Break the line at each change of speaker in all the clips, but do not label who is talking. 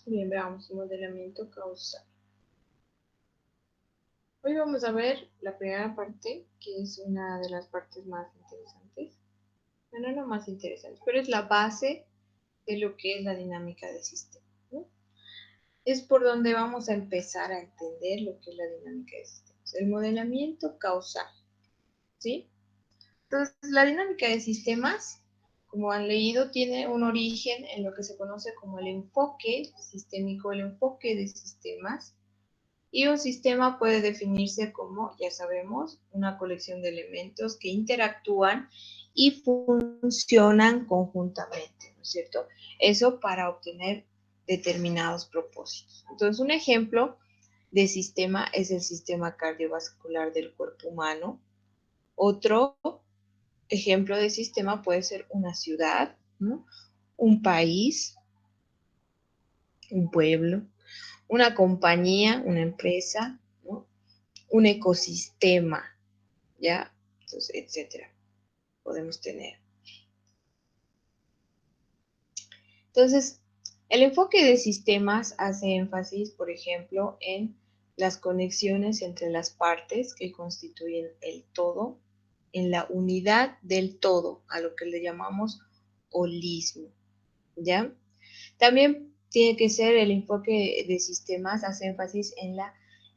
Bien, veamos modelamiento causal. Hoy vamos a ver la primera parte, que es una de las partes más interesantes. Bueno, no más interesantes, pero es la base de lo que es la dinámica del sistema, ¿no? Es por donde vamos a empezar a entender lo que es la dinámica de sistemas. El modelamiento causal, ¿sí? Entonces, la dinámica de sistemas, como han leído, tiene un origen en lo que se conoce como el enfoque sistémico, el enfoque de sistemas. Y un sistema puede definirse como, ya sabemos, una colección de elementos que interactúan y funcionan conjuntamente, ¿no es cierto? Eso para obtener determinados propósitos. Entonces, un ejemplo de sistema es el sistema cardiovascular del cuerpo humano. Otro ejemplo de sistema puede ser una ciudad, ¿no? Un país, un pueblo, una compañía, una empresa, ¿no? Un ecosistema, ¿ya? Entonces, etcétera, podemos tener. Entonces, el enfoque de sistemas hace énfasis, por ejemplo, en las conexiones entre las partes que constituyen el todo, en la unidad del todo, a lo que le llamamos holismo, ¿ya? También tiene que ser el enfoque de sistemas, hace énfasis en la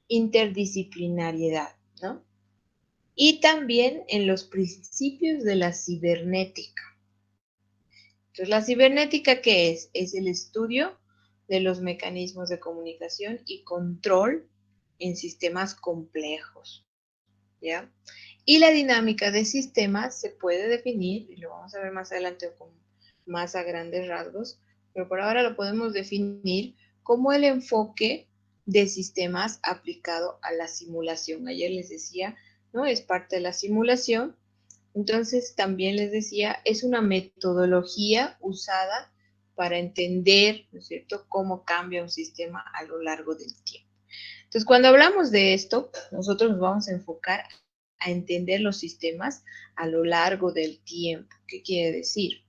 interdisciplinariedad, ¿no? Y también en los principios de la cibernética. Entonces, ¿la cibernética qué es? Es el estudio de los mecanismos de comunicación y control en sistemas complejos, ¿ya? Y la dinámica de sistemas se puede definir, y lo vamos a ver más adelante con más a grandes rasgos, pero por ahora lo podemos definir como el enfoque de sistemas aplicado a la simulación. Ayer les decía, ¿no? Es parte de la simulación. Entonces, también les decía, es una metodología usada para entender, ¿no es cierto?, cómo cambia un sistema a lo largo del tiempo. Entonces, cuando hablamos de esto, nosotros nos vamos a enfocar a entender los sistemas a lo largo del tiempo. ¿Qué quiere decir?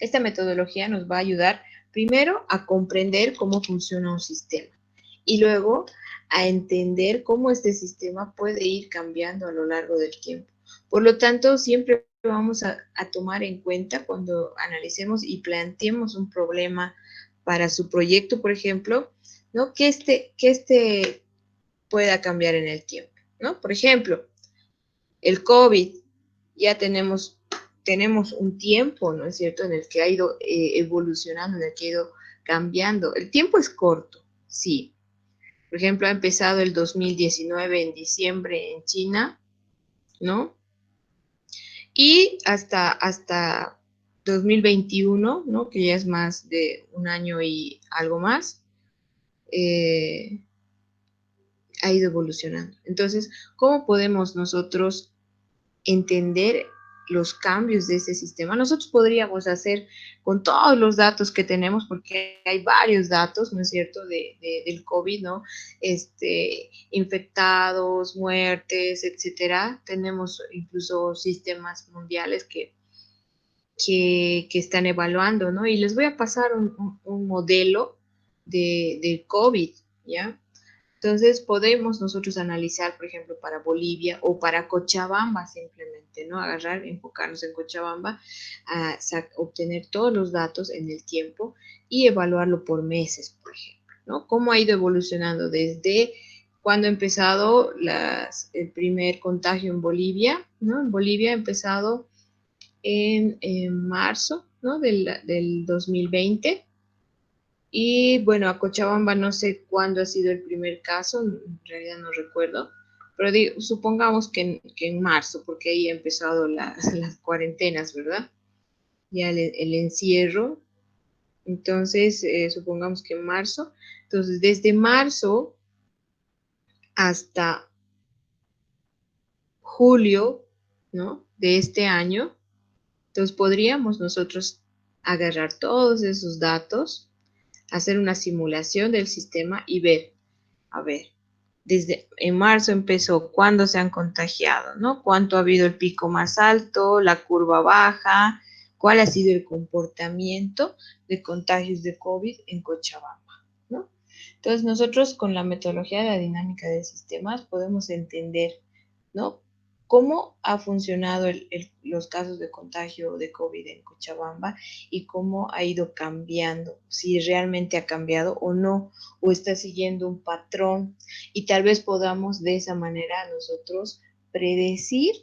Esta metodología nos va a ayudar primero a comprender cómo funciona un sistema y luego a entender cómo este sistema puede ir cambiando a lo largo del tiempo. Por lo tanto, siempre vamos a tomar en cuenta cuando analicemos y planteemos un problema para su proyecto, por ejemplo, ¿no? Que este pueda cambiar en el tiempo, ¿no? Por ejemplo, el COVID, ya tenemos un tiempo, ¿no es cierto?, en el que ha ido evolucionando, en el que ha ido cambiando. El tiempo es corto, sí. Por ejemplo, ha empezado el 2019 en diciembre en China, ¿no? Y hasta 2021, ¿no? Que ya es más de un año y algo más, ha ido evolucionando. Entonces, ¿cómo podemos nosotros entender los cambios de ese sistema? Nosotros podríamos hacer con todos los datos que tenemos, porque hay varios datos, ¿no es cierto?, del COVID, ¿no? Infectados, muertes, etcétera. Tenemos incluso sistemas mundiales que están evaluando, ¿no? Y les voy a pasar un modelo de COVID, ¿ya? Entonces podemos nosotros analizar, por ejemplo, para Bolivia o para Cochabamba simplemente, ¿no? Agarrar, enfocarnos en Cochabamba, obtener todos los datos en el tiempo y evaluarlo por meses, por ejemplo, ¿no? Cómo ha ido evolucionando desde cuando ha empezado el primer contagio en Bolivia, ¿no? En Bolivia ha empezado en marzo, ¿no? Del 2020. Y bueno, a Cochabamba no sé cuándo ha sido el primer caso, en realidad no recuerdo, pero supongamos que en marzo, porque ahí ha empezado las cuarentenas, ¿verdad? Ya el encierro. Entonces, supongamos que en marzo. Entonces, desde marzo hasta julio, ¿no? De este año, entonces podríamos nosotros agarrar todos esos datos, hacer una simulación del sistema y ver, a ver, desde en marzo empezó, cuándo se han contagiado, ¿no? ¿Cuánto ha habido el pico más alto, la curva baja? ¿Cuál ha sido el comportamiento de contagios de COVID en Cochabamba, ¿no? Entonces, nosotros con la metodología de la dinámica de sistemas podemos entender, ¿no? Cómo ha funcionado los casos de contagio de COVID en Cochabamba y cómo ha ido cambiando, si realmente ha cambiado o no, o está siguiendo un patrón, y tal vez podamos de esa manera nosotros predecir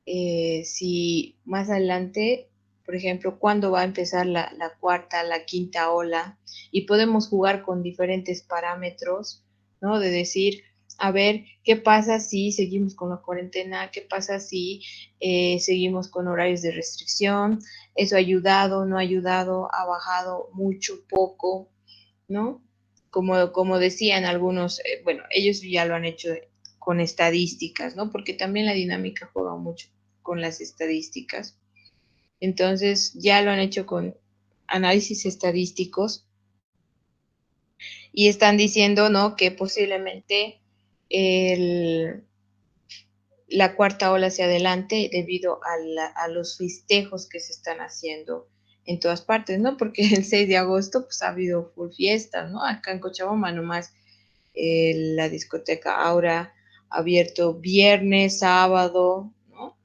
si más adelante, por ejemplo, cuándo va a empezar la cuarta, la quinta ola, y podemos jugar con diferentes parámetros, ¿no? De decir, a ver, ¿qué pasa si seguimos con la cuarentena? ¿Qué pasa si seguimos con horarios de restricción? ¿Eso ha ayudado, no ha ayudado, ha bajado mucho, poco, ¿no? Como decían algunos, bueno, ellos ya lo han hecho con estadísticas, ¿no? Porque también la dinámica juega mucho con las estadísticas. Entonces, ya lo han hecho con análisis estadísticos y están diciendo, ¿no? Que posiblemente el, la cuarta ola se adelante debido a los festejos que se están haciendo en todas partes, ¿no? Porque el 6 de agosto pues ha habido full fiestas, ¿no? Acá en Cochabamba nomás la discoteca Aura ha abierto viernes, sábado, ¿no?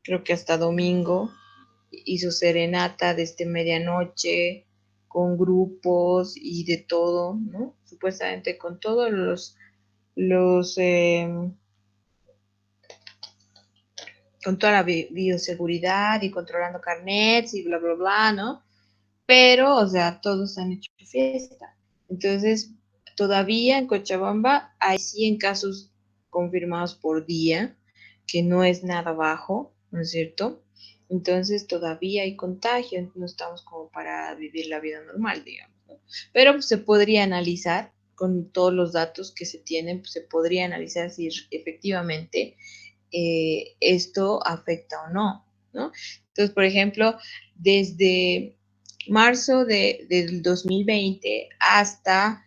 Creo que hasta domingo, hizo serenata desde medianoche, con grupos y de todo, ¿no? Supuestamente con todos los con toda la bioseguridad y controlando carnets y bla, bla, bla, ¿no? Pero, o sea, todos han hecho fiesta. Entonces, todavía en Cochabamba hay 100 casos confirmados por día, que no es nada bajo, ¿no es cierto? Entonces, todavía hay contagio, no estamos como para vivir la vida normal, digamos, ¿no? Pero pues, se podría analizar, con todos los datos que se tienen, pues, se podría analizar si efectivamente esto afecta o no, ¿no? Entonces, por ejemplo, desde marzo del 2020 hasta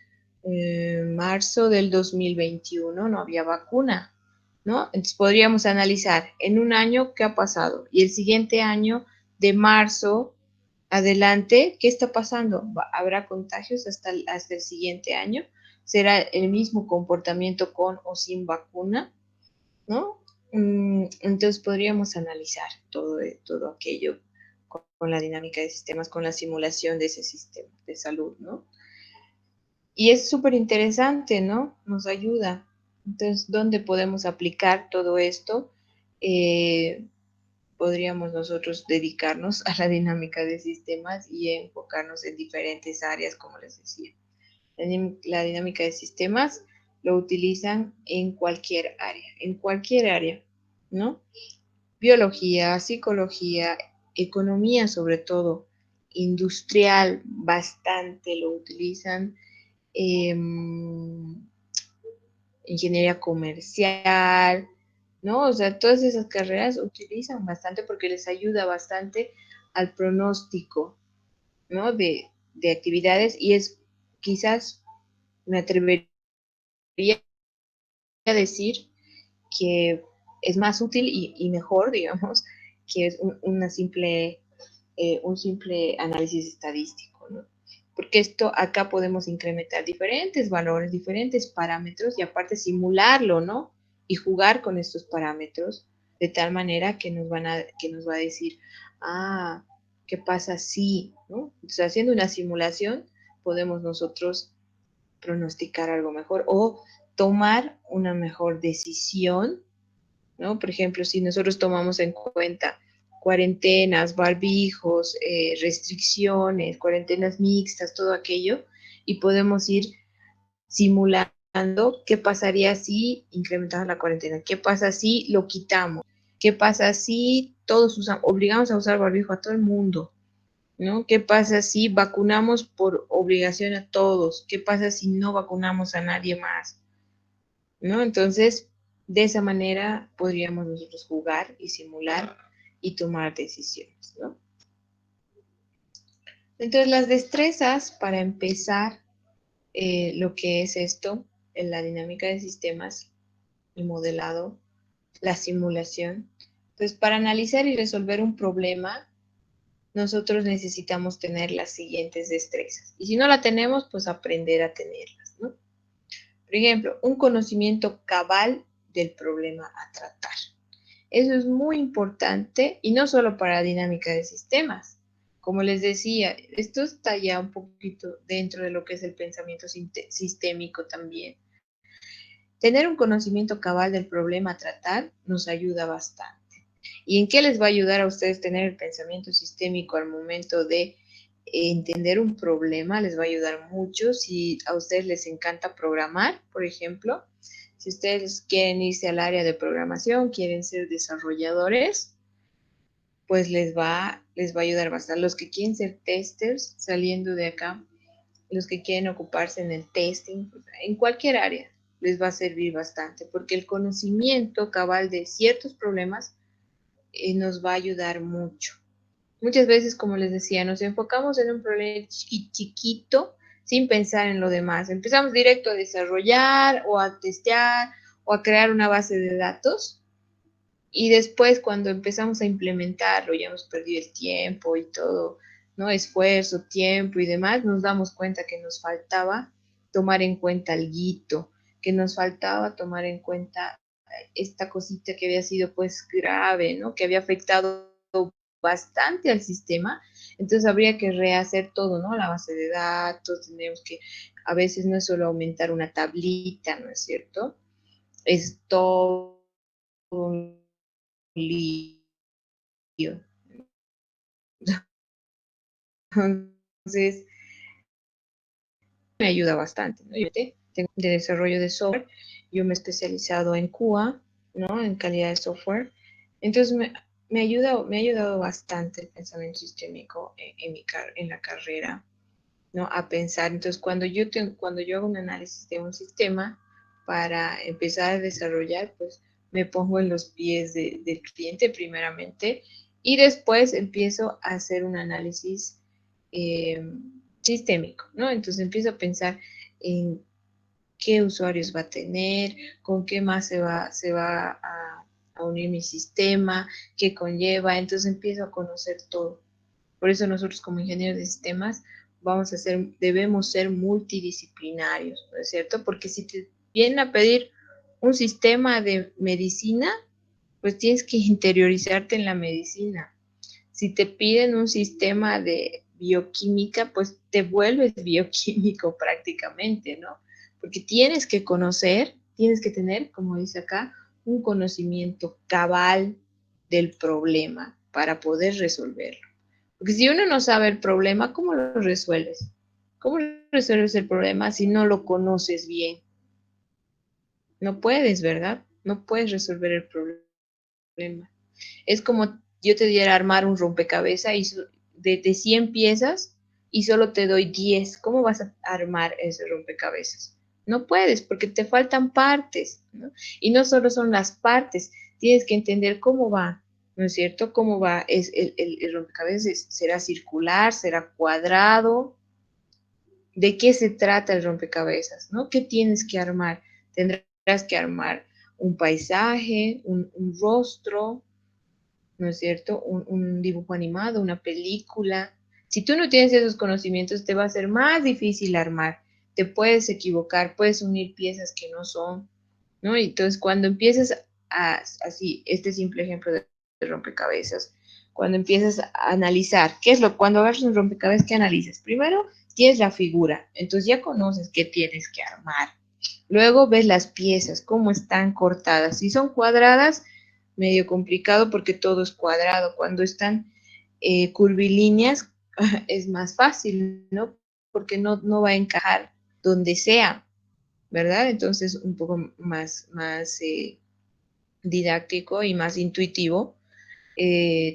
marzo del 2021 no había vacuna, ¿no? Entonces podríamos analizar en un año qué ha pasado y el siguiente año, de marzo adelante, ¿qué está pasando? ¿Habrá contagios hasta el siguiente año? ¿Será el mismo comportamiento con o sin vacuna? ¿No? Entonces podríamos analizar todo aquello con la dinámica de sistemas, con la simulación de ese sistema de salud, ¿no? Y es súper interesante, ¿no? Nos ayuda. Entonces, ¿dónde podemos aplicar todo esto? Eh, Podríamos nosotros dedicarnos a la dinámica de sistemas y enfocarnos en diferentes áreas, como les decía. La dinámica de sistemas lo utilizan en cualquier área, ¿no? Biología, psicología, economía sobre todo, industrial bastante lo utilizan, eh, ingeniería comercial, ¿no? O sea, todas esas carreras utilizan bastante porque les ayuda bastante al pronóstico, ¿no? De actividades y es quizás, me atrevería a decir que es más útil y mejor, digamos, que es un simple análisis estadístico, ¿no? Porque esto acá podemos incrementar diferentes valores, diferentes parámetros y aparte simularlo, ¿no? Y jugar con estos parámetros de tal manera que nos va a decir, ah, ¿qué pasa si, ¿no? Entonces, haciendo una simulación, podemos nosotros pronosticar algo mejor o tomar una mejor decisión, ¿no? Por ejemplo, si nosotros tomamos en cuenta cuarentenas, barbijos, restricciones, cuarentenas mixtas, todo aquello, y podemos ir simulando qué pasaría si incrementamos la cuarentena, qué pasa si lo quitamos, qué pasa si todos obligamos a usar barbijo a todo el mundo, ¿no? ¿Qué pasa si vacunamos por obligación a todos? ¿Qué pasa si no vacunamos a nadie más? ¿No? Entonces, de esa manera podríamos nosotros jugar y simular y tomar decisiones, ¿no? Entonces, las destrezas para empezar lo que es esto. en la dinámica de sistemas, el modelado, la simulación. Entonces, para analizar y resolver un problema, nosotros necesitamos tener las siguientes destrezas. Y si no la tenemos, pues aprender a tenerlas, ¿no? Por ejemplo, un conocimiento cabal del problema a tratar. Eso es muy importante y no solo para dinámica de sistemas. Como les decía, esto está ya un poquito dentro de lo que es el pensamiento sistémico también. Tener un conocimiento cabal del problema a tratar nos ayuda bastante. ¿Y en qué les va a ayudar a ustedes tener el pensamiento sistémico al momento de entender un problema? Les va a ayudar mucho si a ustedes les encanta programar, por ejemplo. Si ustedes quieren irse al área de programación, quieren ser desarrolladores, pues les va a ayudar bastante. Los que quieren ser testers, saliendo de acá, los que quieren ocuparse en el testing, en cualquier área, les va a servir bastante, porque el conocimiento cabal de ciertos problemas nos va a ayudar mucho. Muchas veces, como les decía, nos enfocamos en un problema chiquito sin pensar en lo demás. Empezamos directo a desarrollar o a testear o a crear una base de datos y después cuando empezamos a implementarlo, ya hemos perdido el tiempo y todo, ¿no? Esfuerzo, tiempo y demás, nos damos cuenta que nos faltaba tomar en cuenta alguito, que nos faltaba tomar en cuenta esta cosita que había sido pues grave, ¿no? Que había afectado bastante al sistema, entonces habría que rehacer todo, ¿no? La base de datos, tenemos que, a veces no es solo aumentar una tablita, ¿no es cierto? Es todo un lío. Entonces, me ayuda bastante, ¿no? Yo tengo de desarrollo de software, yo me he especializado en QA, ¿no? En calidad de software. Entonces, me ha ayudado bastante el pensamiento sistémico en la carrera, ¿no? A pensar. Entonces, cuando yo hago un análisis de un sistema para empezar a desarrollar, pues me pongo en los pies del cliente primeramente y después empiezo a hacer un análisis eh, sistémico, ¿no? Entonces empiezo a pensar en qué usuarios va a tener, con qué más se va a unir mi sistema, qué conlleva, entonces empiezo a conocer todo. Por eso nosotros como ingenieros de sistemas debemos ser multidisciplinarios, ¿no es cierto? Porque si te vienen a pedir un sistema de medicina, pues tienes que interiorizarte en la medicina. Si te piden un sistema de bioquímica, pues te vuelves bioquímico prácticamente, ¿no? Porque tienes que conocer, tienes que tener, como dice acá, un conocimiento cabal del problema para poder resolverlo. Porque si uno no sabe el problema, ¿cómo lo resuelves? ¿Cómo resuelves el problema si no lo conoces bien? No puedes, ¿verdad? No puedes resolver el problema. Es como yo te diera a armar un rompecabezas y de 100 piezas y solo te doy 10. ¿Cómo vas a armar ese rompecabezas? No puedes porque te faltan partes, ¿no? Y no solo son las partes, tienes que entender cómo va, ¿no es cierto? ¿Cómo va? El rompecabezas será circular, será cuadrado, ¿de qué se trata el rompecabezas? ¿No? ¿Qué tienes que armar? Tendrás que armar un paisaje, un rostro, ¿no es cierto? Un dibujo animado, una película. Si tú no tienes esos conocimientos, te va a ser más difícil armar. Te puedes equivocar, puedes unir piezas que no son, ¿no? Y entonces, cuando empiezas así, este simple ejemplo de rompecabezas, cuando empiezas a analizar, cuando agarras un rompecabezas, ¿qué analizas? Primero, tienes la figura, entonces ya conoces qué tienes que armar. Luego ves las piezas, cómo están cortadas. Si son cuadradas, medio complicado porque todo es cuadrado. Cuando están curvilíneas, es más fácil, ¿no? Porque no va a encajar donde sea, ¿verdad? Entonces, un poco más didáctico y más intuitivo.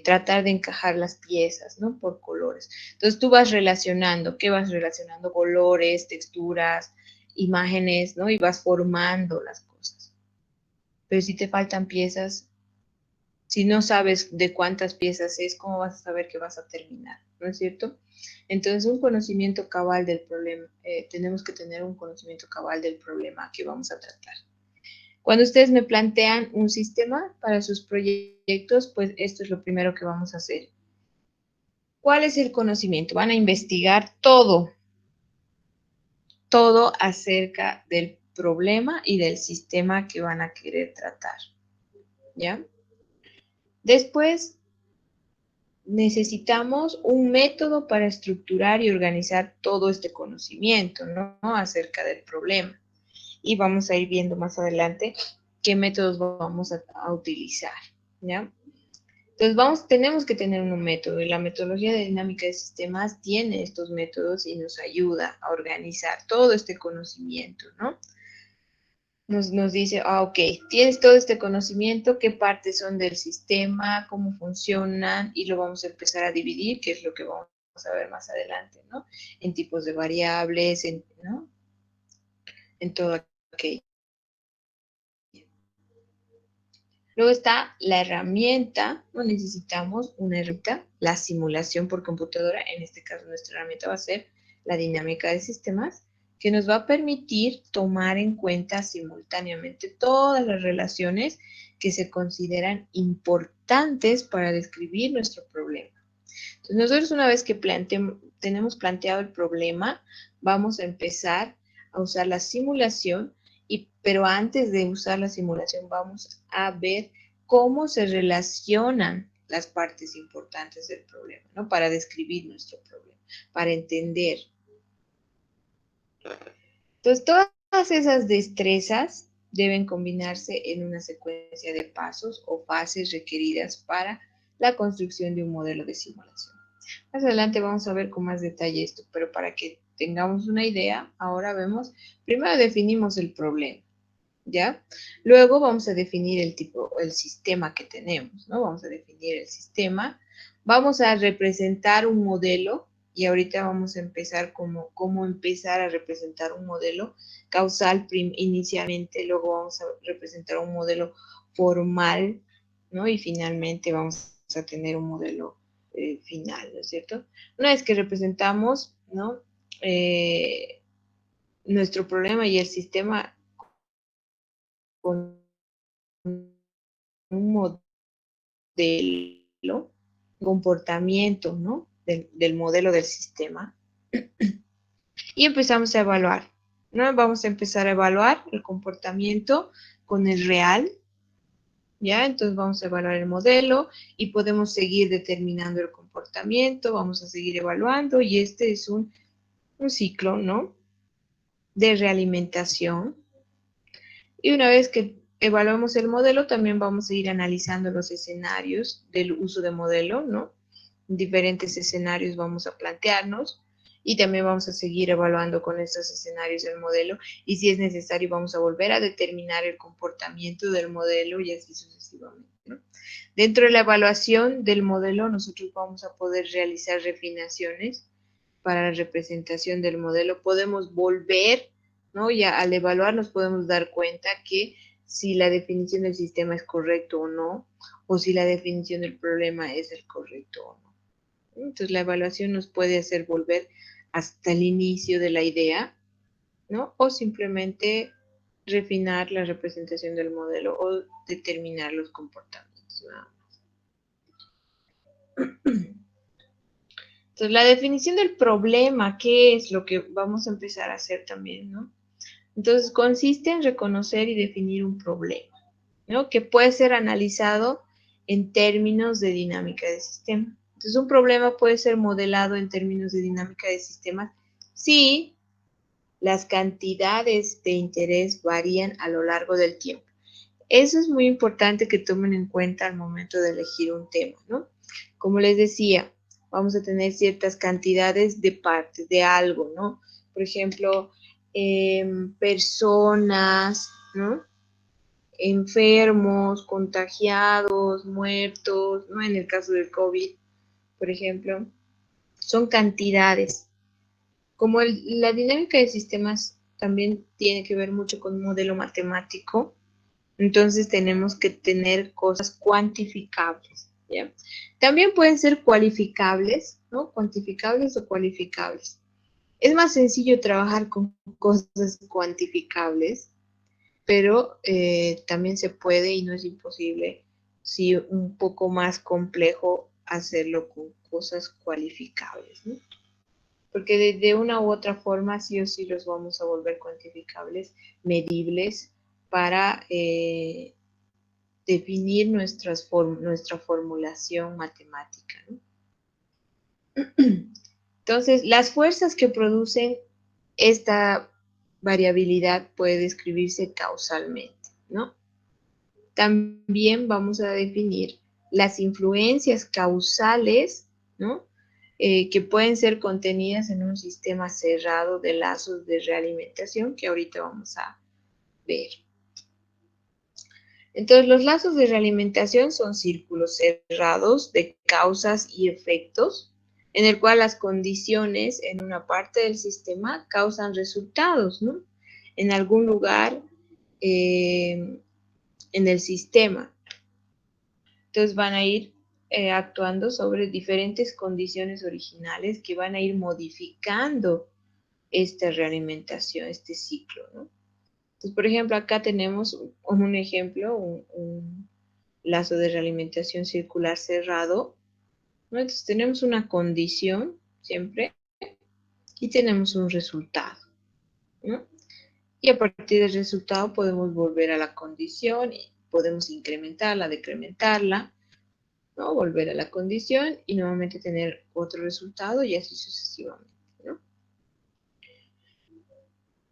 Tratar de encajar las piezas, ¿no? Por colores. Entonces tú vas relacionando, ¿qué vas relacionando? Colores, texturas, imágenes, ¿no? Y vas formando las cosas. Pero si te faltan piezas, Si no sabes de cuántas piezas es, ¿cómo vas a saber que vas a terminar? ¿No es cierto? Entonces, un conocimiento cabal del problema, tenemos que tener un conocimiento cabal del problema que vamos a tratar. Cuando ustedes me plantean un sistema para sus proyectos, pues esto es lo primero que vamos a hacer. ¿Cuál es el conocimiento? Van a investigar todo acerca del problema y del sistema que van a querer tratar. ¿Ya? Después, necesitamos un método para estructurar y organizar todo este conocimiento, ¿no? Acerca del problema. Y vamos a ir viendo más adelante qué métodos vamos a utilizar, ¿ya? Entonces tenemos que tener un método y la metodología de dinámica de sistemas tiene estos métodos y nos ayuda a organizar todo este conocimiento, ¿no? Nos dice, ok, tienes todo este conocimiento, qué partes son del sistema, cómo funcionan, y lo vamos a empezar a dividir, que es lo que vamos a ver más adelante, ¿no? En tipos de variables, ¿no? En todo aquello. Luego está la herramienta, no necesitamos una herramienta, la simulación por computadora, en este caso nuestra herramienta va a ser la dinámica de sistemas, que nos va a permitir tomar en cuenta simultáneamente todas las relaciones que se consideran importantes para describir nuestro problema. Entonces, nosotros una vez que tenemos planteado el problema, vamos a empezar a usar la simulación, pero antes de usar la simulación vamos a ver cómo se relacionan las partes importantes del problema, ¿no? Para describir nuestro problema, para entender. Entonces, todas esas destrezas deben combinarse en una secuencia de pasos o fases requeridas para la construcción de un modelo de simulación. Más adelante vamos a ver con más detalle esto, pero para que tengamos una idea, ahora vemos, primero definimos el problema, ¿ya? Luego vamos a definir el sistema que tenemos, ¿no? Vamos a definir el sistema, vamos a representar un modelo, y ahorita vamos a empezar cómo empezar a representar un modelo causal inicialmente, luego vamos a representar un modelo formal, ¿no? Y finalmente vamos a tener un modelo final, ¿no es cierto? Una vez que representamos, ¿no? Nuestro problema y el sistema con un modelo, comportamiento, ¿no? Del modelo del sistema. Y empezamos a evaluar, ¿no? Vamos a empezar a evaluar el comportamiento con el real, ¿ya? Entonces vamos a evaluar el modelo y podemos seguir determinando el comportamiento, vamos a seguir evaluando y este es un ciclo, ¿no? De realimentación. Y una vez que evaluamos el modelo, también vamos a ir analizando los escenarios del uso de modelo, ¿no? Diferentes escenarios vamos a plantearnos y también vamos a seguir evaluando con estos escenarios el modelo y si es necesario vamos a volver a determinar el comportamiento del modelo y así sucesivamente, ¿no? Dentro de la evaluación del modelo nosotros vamos a poder realizar refinaciones para la representación del modelo. Podemos volver, ¿no? Ya al evaluar nos podemos dar cuenta que si la definición del sistema es correcto o no, o si la definición del problema es el correcto o no. Entonces la evaluación nos puede hacer volver hasta el inicio de la idea, ¿no? O simplemente refinar la representación del modelo o determinar los comportamientos, nada más. Entonces, la definición del problema, ¿qué es lo que vamos a empezar a hacer también, no? Entonces, consiste en reconocer y definir un problema, ¿no? Que puede ser analizado en términos de dinámica de sistema. Entonces, un problema puede ser modelado en términos de dinámica de sistemas si las cantidades de interés varían a lo largo del tiempo. Eso es muy importante que tomen en cuenta al momento de elegir un tema, ¿no? Como les decía, vamos a tener ciertas cantidades de partes, de algo, ¿no? Por ejemplo, personas, ¿no? Enfermos, contagiados, muertos, ¿no? En el caso del COVID, por ejemplo, son cantidades. Como la dinámica de sistemas también tiene que ver mucho con un modelo matemático, Entonces tenemos que tener cosas cuantificables, ¿ya? También pueden ser cualificables, ¿no? Cuantificables o cualificables. Es más sencillo trabajar con cosas cuantificables, pero también se puede y no es imposible, sí, un poco más complejo hacerlo con cosas cualificables, ¿no? Porque de una u otra forma sí o sí los vamos a volver cuantificables, medibles, para definir nuestra formulación matemática, ¿no? Entonces, las fuerzas que producen esta variabilidad puede describirse causalmente, ¿no? También vamos a definir las influencias causales, ¿no? Que pueden ser contenidas en un sistema cerrado de lazos de realimentación, que ahorita vamos a ver. Entonces, los lazos de realimentación son círculos cerrados de causas y efectos, en el cual las condiciones en una parte del sistema causan resultados, ¿no? En algún lugar en el sistema. Entonces van a ir actuando sobre diferentes condiciones originales que van a ir modificando esta realimentación, este ciclo, ¿no? Entonces, por ejemplo, acá tenemos un ejemplo, un lazo de realimentación circular cerrado, ¿no? Entonces tenemos una condición siempre y tenemos un resultado, ¿no? Y a partir del resultado podemos volver a la condición y podemos incrementarla, decrementarla, ¿no? Volver a la condición y nuevamente tener otro resultado y así sucesivamente, ¿no?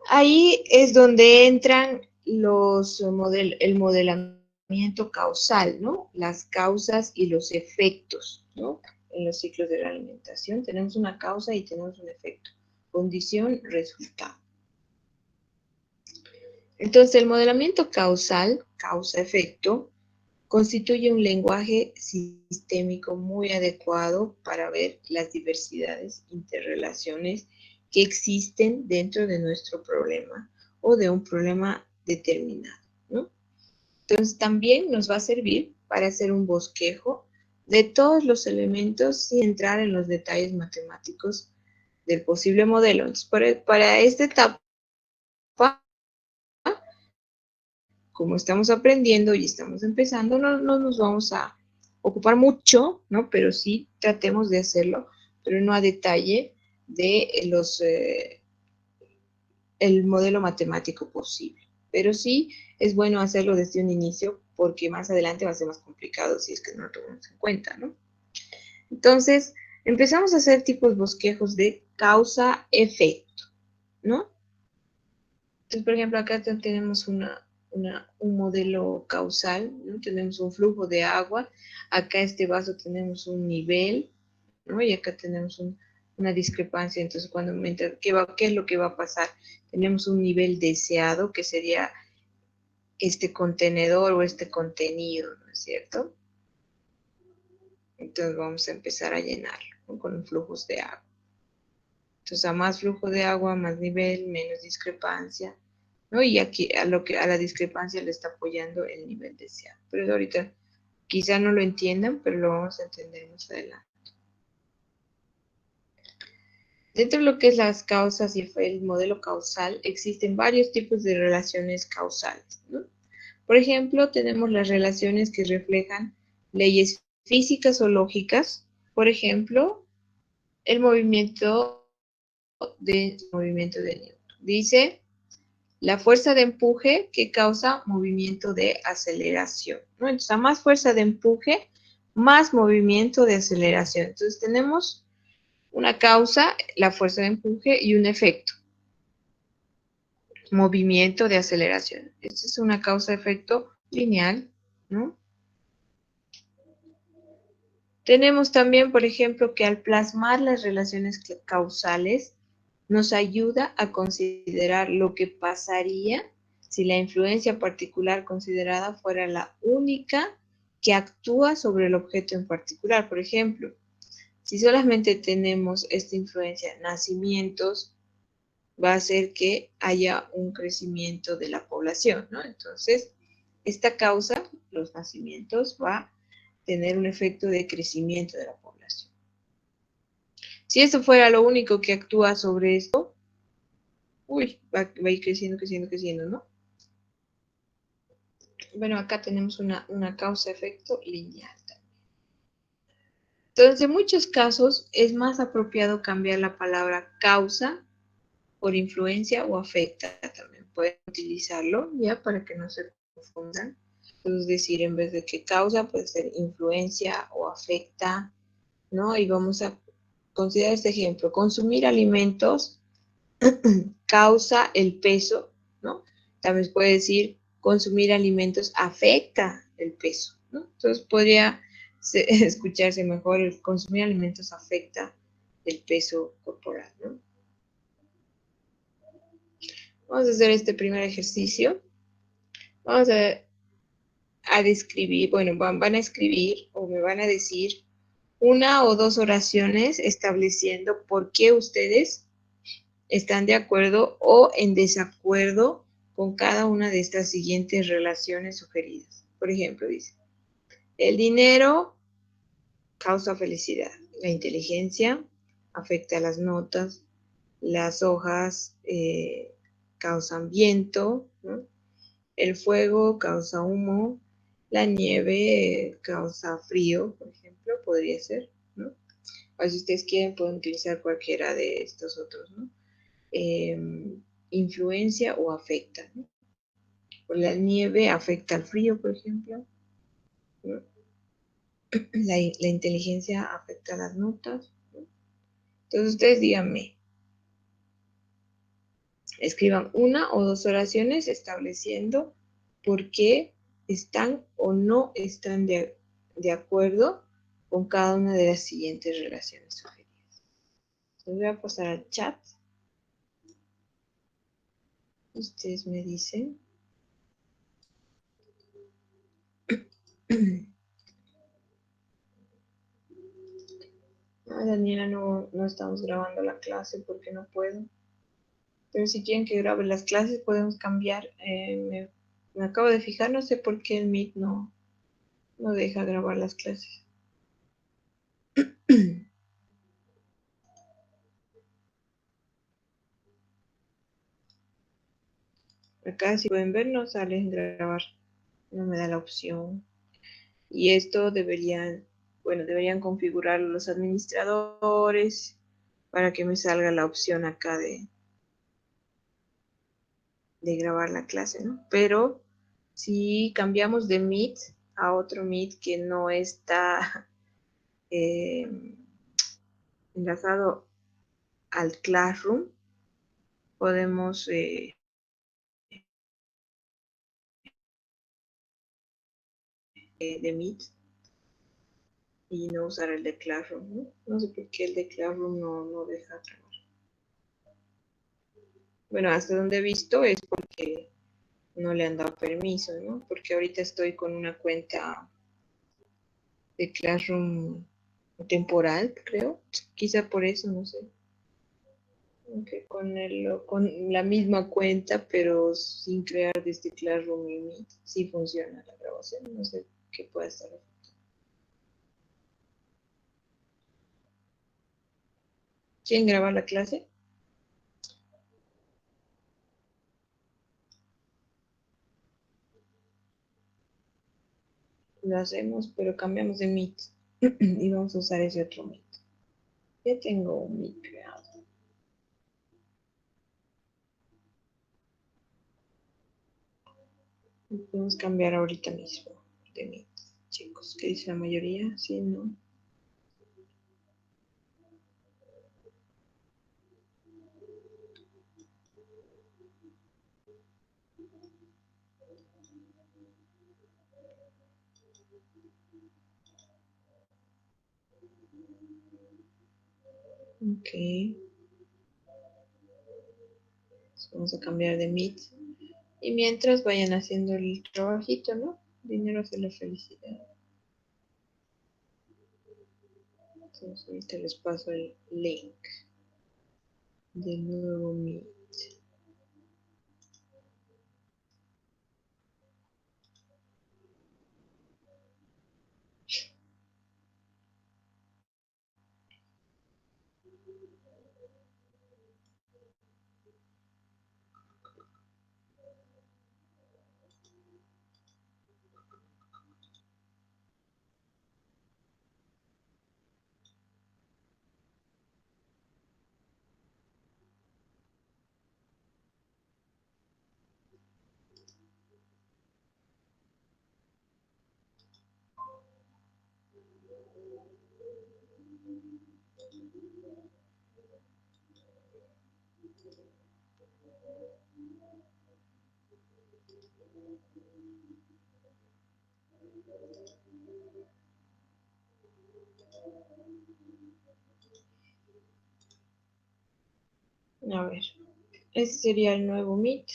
Ahí es donde entran el modelamiento causal, ¿no? Las causas y los efectos, ¿no? En los ciclos de la alimentación tenemos una causa y tenemos un efecto. Condición, resultado. Entonces, el modelamiento causal, causa-efecto, constituye un lenguaje sistémico muy adecuado para ver las diversidades, interrelaciones que existen dentro de nuestro problema o de un problema determinado, ¿no? Entonces también nos va a servir para hacer un bosquejo de todos los elementos sin entrar en los detalles matemáticos del posible modelo. Entonces, para esta etapa, como estamos aprendiendo y estamos empezando, no nos vamos a ocupar mucho, ¿no? Pero sí tratemos de hacerlo, pero no a detalle de el modelo matemático posible. Pero sí es bueno hacerlo desde un inicio porque más adelante va a ser más complicado si es que no lo tomamos en cuenta, ¿no? Entonces, empezamos a hacer tipos bosquejos de causa-efecto, ¿no? Entonces, por ejemplo, acá tenemos un modelo causal, ¿no? Tenemos un flujo de agua, acá este vaso tenemos un nivel, ¿no? Y acá tenemos una discrepancia. Entonces, ¿qué es lo que va a pasar? Tenemos un nivel deseado, que sería este contenedor o este contenido, ¿no es cierto? Entonces vamos a empezar a llenarlo, ¿no? Con flujos de agua. Entonces, a más flujo de agua, más nivel, menos discrepancia, ¿no? Y aquí a la discrepancia le está apoyando el nivel deseado. Pero ahorita quizá no lo entiendan, pero lo vamos a entender más adelante. Dentro de lo que es las causas y el modelo causal, existen varios tipos de relaciones causales, ¿no? Por ejemplo, tenemos las relaciones que reflejan leyes físicas o lógicas. Por ejemplo, el movimiento de Newton. Dice la fuerza de empuje que causa movimiento de aceleración, ¿no? Entonces, a más fuerza de empuje, más movimiento de aceleración. Entonces, tenemos una causa, la fuerza de empuje, y un efecto, movimiento de aceleración. Esta es una causa-efecto lineal, ¿no? Tenemos también, por ejemplo, que al plasmar las relaciones causales, nos ayuda a considerar lo que pasaría si la influencia particular considerada fuera la única que actúa sobre el objeto en particular. Por ejemplo, si solamente tenemos esta influencia, nacimientos, va a hacer que haya un crecimiento de la población, ¿no? Entonces, esta causa, los nacimientos, va a tener un efecto de crecimiento de la población. Si esto fuera lo único que actúa sobre esto, va a ir creciendo, creciendo, creciendo, ¿no? Bueno, acá tenemos una causa-efecto lineal. Entonces, en muchos casos es más apropiado cambiar la palabra causa por influencia o afecta. También pueden utilizarlo, ya, para que no se confundan. Entonces, decir, en vez de que causa, puede ser influencia o afecta, ¿no? Y vamos a considerar este ejemplo. Consumir alimentos causa el peso, ¿no? También puede decir, consumir alimentos afecta el peso, ¿no? Entonces, podría escucharse mejor, el consumir alimentos afecta el peso corporal, ¿no? Vamos a hacer este primer ejercicio. Vamos a describir, bueno, van a escribir o me van a decir una o dos oraciones estableciendo por qué ustedes están de acuerdo o en desacuerdo con cada una de estas siguientes relaciones sugeridas. Por ejemplo, dice, el dinero causa felicidad, la inteligencia afecta las notas, las hojas causan viento, ¿no? El fuego causa humo, la nieve causa frío, por ejemplo, podría ser, ¿no? O si ustedes quieren, pueden utilizar cualquiera de estos otros, ¿no? Influencia o afecta, ¿no? La nieve afecta al frío, por ejemplo, ¿no? La inteligencia afecta a las notas, ¿no? Entonces ustedes díganme, escriban una o dos oraciones estableciendo por qué están o no están de acuerdo con cada una de las siguientes relaciones sugeridas. Les voy a pasar al chat. Ustedes me dicen. Daniela, no estamos grabando la clase porque no puedo. Pero si quieren que grabe las clases, podemos cambiar. Me acabo de fijar, no sé por qué el Meet no deja grabar las clases. Acá, si pueden ver, no sale en grabar. No me da la opción. Y esto deberían configurarlo los administradores para que me salga la opción acá de grabar la clase, ¿no? Pero si cambiamos de Meet a otro Meet que no está enlazado al Classroom, podemos de Meet y no usar el de Classroom, ¿no? No sé por qué el de Classroom no deja grabar. Bueno, hasta donde he visto es porque no le han dado permiso, ¿no? Porque ahorita estoy con una cuenta de Classroom temporal, creo. Quizá por eso, no sé. Aunque con la misma cuenta, pero sin crear desde Classroom y Meet, sí funciona la grabación. No sé qué puede estar. ¿Quieren grabar la clase? Lo hacemos, pero cambiamos de Meet y vamos a usar ese otro Meet. Ya tengo un Meet creado. Podemos cambiar ahorita mismo de Meet, chicos. ¿Qué dice la mayoría? Sí, no. Ok. Vamos a cambiar de Meet. Y mientras vayan haciendo el trabajito, ¿no? Dinero hace la felicidad. Entonces ahorita les paso el link del nuevo Meet. A ver, este sería el nuevo Meet,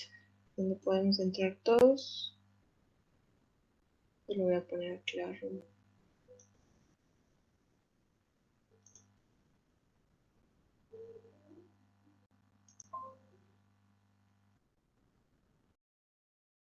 donde podemos entrar todos. Lo voy a poner claro.